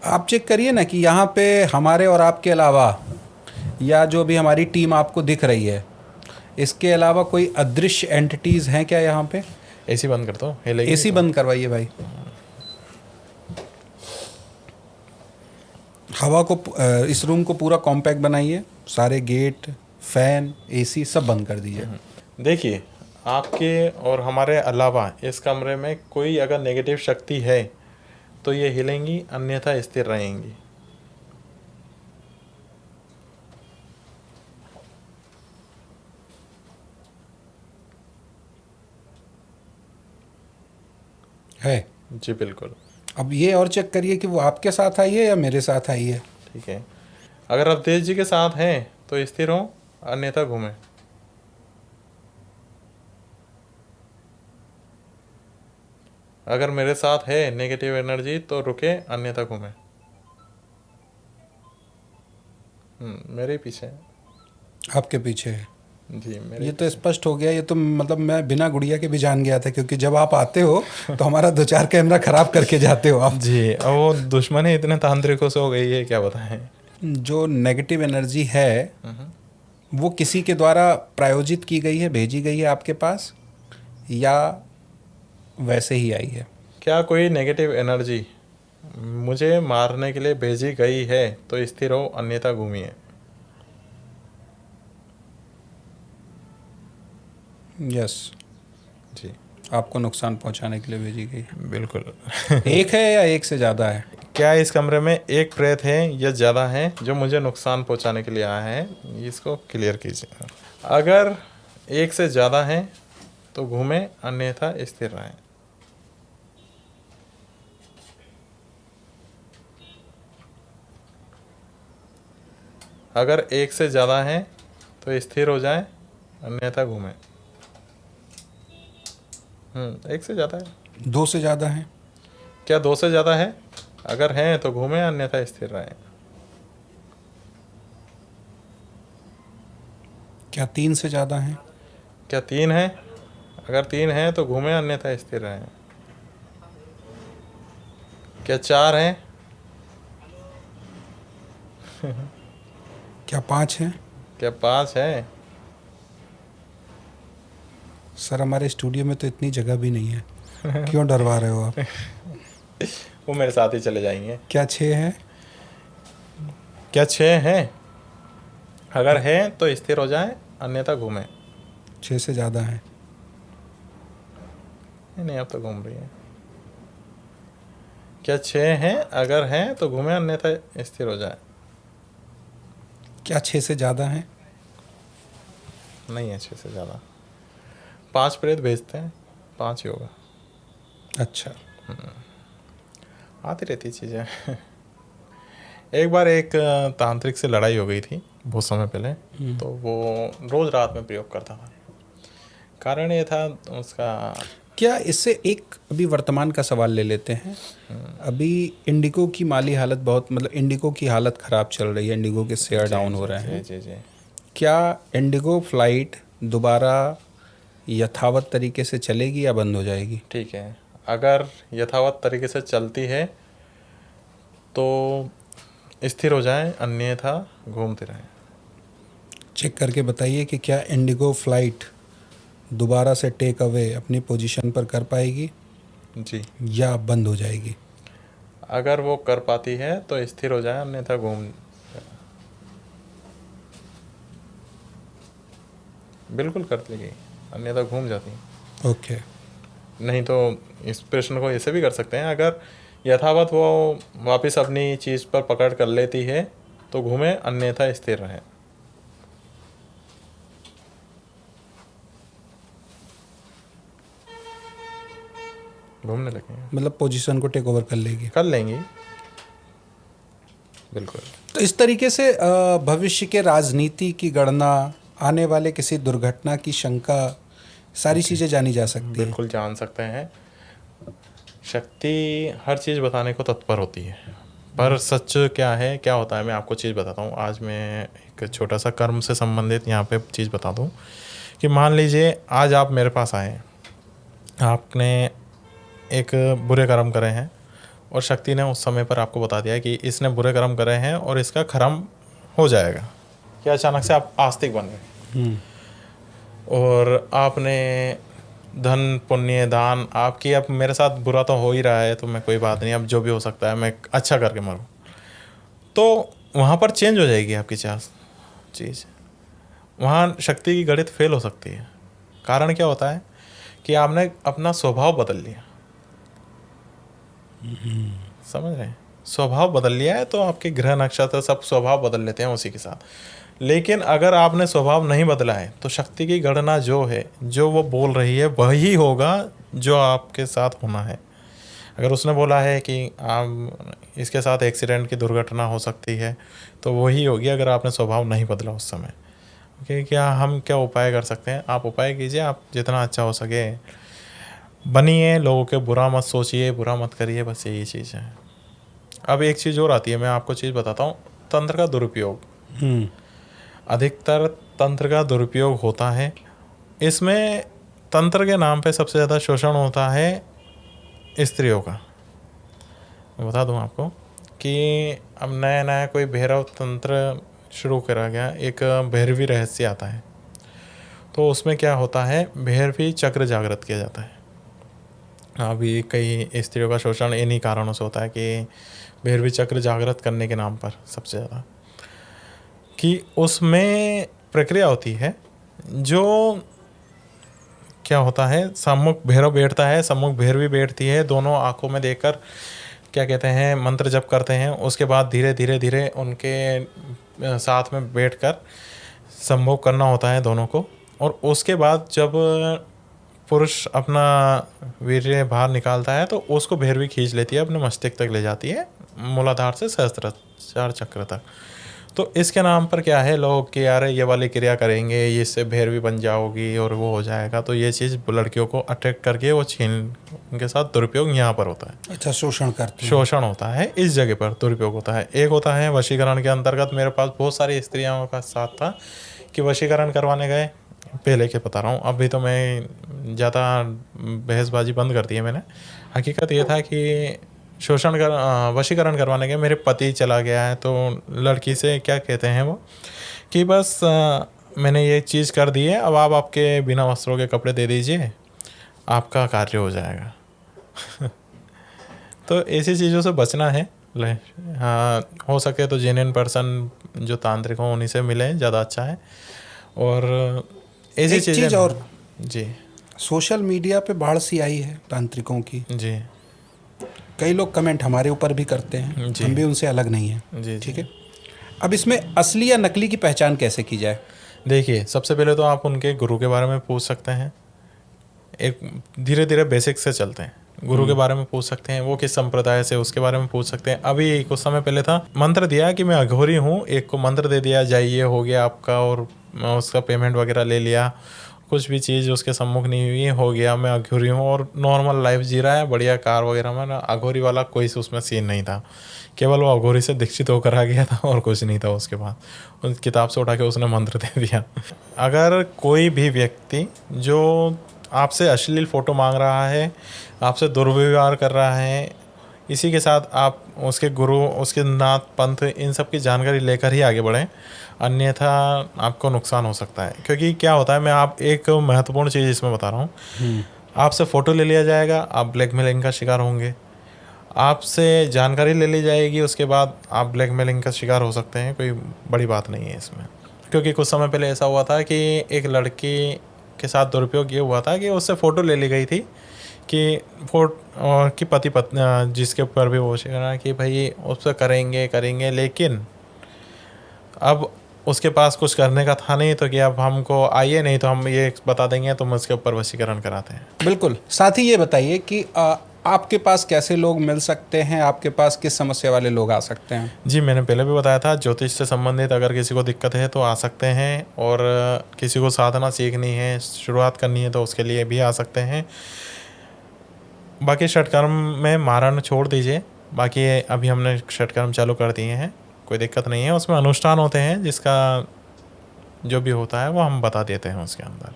आप चेक करिए ना कि यहाँ पे हमारे और आपके अलावा या जो भी हमारी टीम आपको दिख रही है, इसके अलावा कोई अदृश्य एंटिटीज़ हैं क्या यहाँ पे? एसी बंद कर दो, हिलेगी नहीं एसी तो। बंद करवाइए भाई। हवा को इस रूम को पूरा कॉम्पैक्ट बनाइए, सारे गेट, फैन, एसी सब बंद कर दीजिए। देखिए, आपके और हमारे अलावा इस कमरे में कोई अगर नेगेटिव शक्ति है तो ये हिलेंगी, अन्यथा स्थिर रहेंगी। है। जी बिल्कुल। अब ये और चेक करिए कि वो आपके साथ आई है या मेरे साथ आई है। ठीक है, अगर अवधेश जी के साथ हैं तो स्थिर हो, अन्यथा घूमें। अगर मेरे साथ है नेगेटिव एनर्जी तो रुके, अन्यथा घूमें। मेरे पीछे है। आपके पीछे है। जी मेरे ये तो स्पष्ट हो गया। ये तो मतलब मैं बिना गुड़िया के भी जान गया था, क्योंकि जब आप आते हो तो हमारा 2-4 कैमरा खराब करके जाते हो आप। जी, अब वो दुश्मन ही इतने तांत्रिकों से हो गई है, क्या बताएं। जो नेगेटिव एनर्जी है वो किसी के द्वारा प्रायोजित की गई है, भेजी गई है आपके पास, या वैसे ही आई है? क्या कोई नेगेटिव एनर्जी मुझे मारने के लिए भेजी गई है तो स्थिर हो, अन्यथा घूमिए। यस। जी आपको नुकसान पहुंचाने के लिए भेजी गई है। बिल्कुल। एक है या एक से ज़्यादा है? क्या इस कमरे में एक प्रेत है या ज़्यादा है जो मुझे नुकसान पहुंचाने के लिए आया है? इसको क्लियर कीजिए। अगर एक से ज़्यादा है तो घूमें, अन्यथा स्थिर रहें। अगर एक से ज़्यादा है तो स्थिर हो जाए, अन्यथा घूमें। एक से ज़्यादा है। 2 से ज़्यादा है? क्या 2 से ज़्यादा है? अगर हैं तो घूमें, अन्यथा स्थिर रहें। क्या 3 से ज़्यादा है? क्या 3 है? अगर 3 है तो घूमें, अन्यथा स्थिर रहें। क्या 4 है? क्या 5 है? क्या 5 है? सर हमारे स्टूडियो में तो इतनी जगह भी नहीं है, क्यों डरवा रहे हो आप? वो मेरे साथ ही चले जाएंगे। क्या 6 है? क्या 6 है? अगर है तो स्थिर हो जाए, अन्यथा घूमें। 6 से ज़्यादा है? नहीं, अब तो घूम रही है। क्या 6 है? अगर है तो घूमें, अन्यथा स्थिर हो जाए। क्या 6 से ज़्यादा है? नहीं है 6 से ज़्यादा। 5 प्रेत भेजते हैं, 5 ही होगा। अच्छा। आती रहती चीज़ें। एक बार एक तांत्रिक से लड़ाई हो गई थी बहुत समय पहले, तो वो रोज़ रात में प्रयोग करता था। कारण ये था उसका। क्या इससे एक अभी वर्तमान का सवाल ले लेते हैं। अभी इंडिगो की माली हालत बहुत, मतलब इंडिगो की हालत ख़राब चल रही है, इंडिगो के शेयर डाउन हो रहे हैं। जी जी। क्या इंडिगो फ्लाइट दोबारा यथावत तरीके से चलेगी या बंद हो जाएगी? ठीक है, अगर यथावत तरीके से चलती है तो स्थिर हो जाए, अन्यथा घूमते रहें। चेक करके बताइए कि क्या इंडिगो फ्लाइट दोबारा से टेक अवे अपनी पोजीशन पर कर पाएगी जी, या बंद हो जाएगी? अगर वो कर पाती है तो स्थिर हो जाए, अन्यथा घूम। बिल्कुल कर लेगी, अन्यथा घूम जाती। ओके। नहीं तो इस प्रश्न को ऐसे भी कर सकते हैं, अगर यथावत वो वापस अपनी चीज़ पर पकड़ कर लेती है तो घूमे, अन्यथा स्थिर रहें। घूमने लगेंगे, मतलब पोजीशन को टेक ओवर कर लेगी। कर लेंगी। बिल्कुल। तो इस तरीके से भविष्य के राजनीति की गणना, आने वाले किसी दुर्घटना की शंका, सारी चीज़ें जानी जा सकती हैं। बिल्कुल जान सकते हैं। शक्ति हर चीज़ बताने को तत्पर होती है, पर सच क्या है, क्या होता है, मैं आपको चीज़ बताता हूँ। आज मैं एक छोटा सा कर्म से संबंधित यहाँ पे चीज़ बता दूँ कि मान लीजिए आज आप मेरे पास आए, आपने एक बुरे कर्म करे हैं और शक्ति ने उस समय पर आपको बता दिया कि इसने बुरे कर्म करे हैं और इसका कर्म हो जाएगा, कि अचानक से आप आस्तिक बन गए और आपने धन पुण्य दान आपकी, अब मेरे साथ बुरा तो हो ही रहा है तो मैं कोई बात नहीं, अब जो भी हो सकता है मैं अच्छा करके मरूं, तो वहाँ पर चेंज हो जाएगी आपकी चीज़। वहाँ शक्ति की गणित फेल हो सकती है। कारण क्या होता है कि आपने अपना स्वभाव बदल लिया। समझ रहे हैं? स्वभाव बदल लिया है तो आपके ग्रह नक्षत्र सब स्वभाव बदल लेते हैं उसी के साथ। लेकिन अगर आपने स्वभाव नहीं बदला है तो शक्ति की गणना जो है, जो वो बोल रही है वही होगा जो आपके साथ होना है। अगर उसने बोला है कि आप इसके साथ एक्सीडेंट की दुर्घटना हो सकती है तो वही होगी, अगर आपने स्वभाव नहीं बदला उस समय। ओके, क्या हम क्या उपाय कर सकते हैं? आप उपाय कीजिए, आप जितना अच्छा हो सके बनिए, लोगों के बुरा मत सोचिए, बुरा मत करिए, बस यही चीज़ है। अब एक चीज़ और आती है, मैं आपको चीज़ बताता हूँ, तंत्र का दुरुपयोग। अधिकतर तंत्र का दुरुपयोग होता है। इसमें तंत्र के नाम पे सबसे ज़्यादा शोषण होता है स्त्रियों का। मैं बता दूं आपको कि अब नया नया कोई भैरव तंत्र शुरू करा गया, एक भैरवी रहस्य आता है, तो उसमें क्या होता है, भैरवी चक्र जागृत किया जाता है। अभी कई स्त्रियों का शोषण इन्हीं कारणों से होता है कि भैरवी चक्र जागृत करने के नाम पर सबसे ज़्यादा, कि उसमें प्रक्रिया होती है जो क्या होता है, सम्मुख भैरव बैठता है, सम्मुख भैरवी बैठती है, दोनों आंखों में देखकर क्या कहते हैं मंत्र जप करते हैं। उसके बाद धीरे धीरे धीरे उनके साथ में बैठकर संभोग करना होता है दोनों को, और उसके बाद जब पुरुष अपना वीर्य बाहर निकालता है तो उसको भैरवी खींच लेती है, अपने मस्तिष्क तक ले जाती है, मूलाधार से सहस्त्रार चक्र तक। तो इसके नाम पर क्या है, लोग कि यार ये वाली क्रिया करेंगे, इससे भैरवी बन जाओगी और वो हो जाएगा, तो ये चीज़ लड़कियों को अट्रैक्ट करके वो छीन, उनके साथ दुरुपयोग यहाँ पर होता है। अच्छा, शोषण करते हैं। शोषण होता है इस जगह पर, दुरुपयोग होता है। एक होता है वशीकरण के अंतर्गत। मेरे पास बहुत सारी स्त्रियों का साथ था कि वशीकरण करवाने गए, पहले के बता रहा हूँ, अभी तो मैं ज़्यादा बहसबाजी बंद कर दी है मैंने। हकीकत ये था कि वशीकरण करवाने गए, मेरे पति चला गया है, तो लड़की से क्या कहते हैं वो कि बस मैंने ये चीज़ कर दी है, अब आप आपके बिना वस्त्रों के कपड़े दे दीजिए, आपका कार्य हो जाएगा। तो ऐसी चीज़ों से बचना है। हाँ, हो सके तो जेन्युइन पर्सन जो तांत्रिक हो उन्हीं से मिले, ज़्यादा अच्छा है। और ऐसी चीज़ और जी, सोशल मीडिया पे बाढ़ सी आई है तांत्रिकों की। जी, कई लोग कमेंट हमारे ऊपर भी करते हैं, हम भी उनसे अलग नहीं हैं। जी, ठीक है, अब इसमें असली या नकली की पहचान कैसे की जाए? देखिए, सबसे पहले तो आप उनके गुरु के बारे में पूछ सकते हैं। एक धीरे धीरे बेसिक से चलते हैं। गुरु के बारे में पूछ सकते हैं, वो किस संप्रदाय से, उसके बारे में पूछ सकते हैं। अभी कुछ समय पहले था, मंत्र दिया कि मैं अघोरी हूँ, एक को मंत्र दे दिया, जाइए हो गया आपका, और उसका पेमेंट वगैरह ले लिया, कुछ भी चीज़ उसके सम्मुख नहीं हुई, हो गया मैं अघोरी हूँ, और नॉर्मल लाइफ जी रहा है, बढ़िया कार वगैरह में ना। अघोरी वाला कोई उसमें सीन नहीं था, केवल वो अघोरी से दीक्षित होकर आ गया था और कुछ नहीं था। उसके बाद उस किताब से उठा के उसने मंत्र दे दिया। अगर कोई भी व्यक्ति जो आपसे अश्लील फ़ोटो मांग रहा है, आपसे दुर्व्यवहार कर रहा है, इसी के साथ आप उसके गुरु, उसके नाथ पंथ, इन सब की जानकारी लेकर ही आगे बढ़ें, अन्यथा आपको नुकसान हो सकता है। क्योंकि क्या होता है, मैं आप एक महत्वपूर्ण चीज़ इसमें बता रहा हूँ, आपसे फ़ोटो ले लिया जाएगा, आप ब्लैकमेलिंग का शिकार होंगे। आपसे जानकारी ले ली जाएगी, उसके बाद आप ब्लैकमेलिंग का शिकार हो सकते हैं। कोई बड़ी बात नहीं है इसमें। क्योंकि कुछ समय पहले ऐसा हुआ था कि एक लड़की के साथ दुरुपयोग ये हुआ था कि उससे फ़ोटो ले ली गई थी कि पति पत्नी, जिसके ऊपर भी वो शिकार कि भाई उससे करेंगे, लेकिन अब उसके पास कुछ करने का था नहीं, तो कि अब हमको आइए, नहीं तो हम ये बता देंगे, तो हम उसके ऊपर वशीकरण कराते हैं। बिल्कुल। साथ ही ये बताइए कि आपके पास कैसे लोग मिल सकते हैं, आपके पास किस समस्या वाले लोग आ सकते हैं? जी, मैंने पहले भी बताया था, ज्योतिष से संबंधित अगर किसी को दिक्कत है तो आ सकते हैं, और किसी को साधना सीखनी है, शुरुआत करनी है, तो उसके लिए भी आ सकते हैं। बाकी षटकर्म में मारण छोड़ दीजिए, बाकी अभी हमने षटकर्म चालू कर दिए हैं, कोई दिक्कत नहीं है। उसमें अनुष्ठान होते हैं, जिसका जो भी होता है वो हम बता देते हैं उसके अंदर।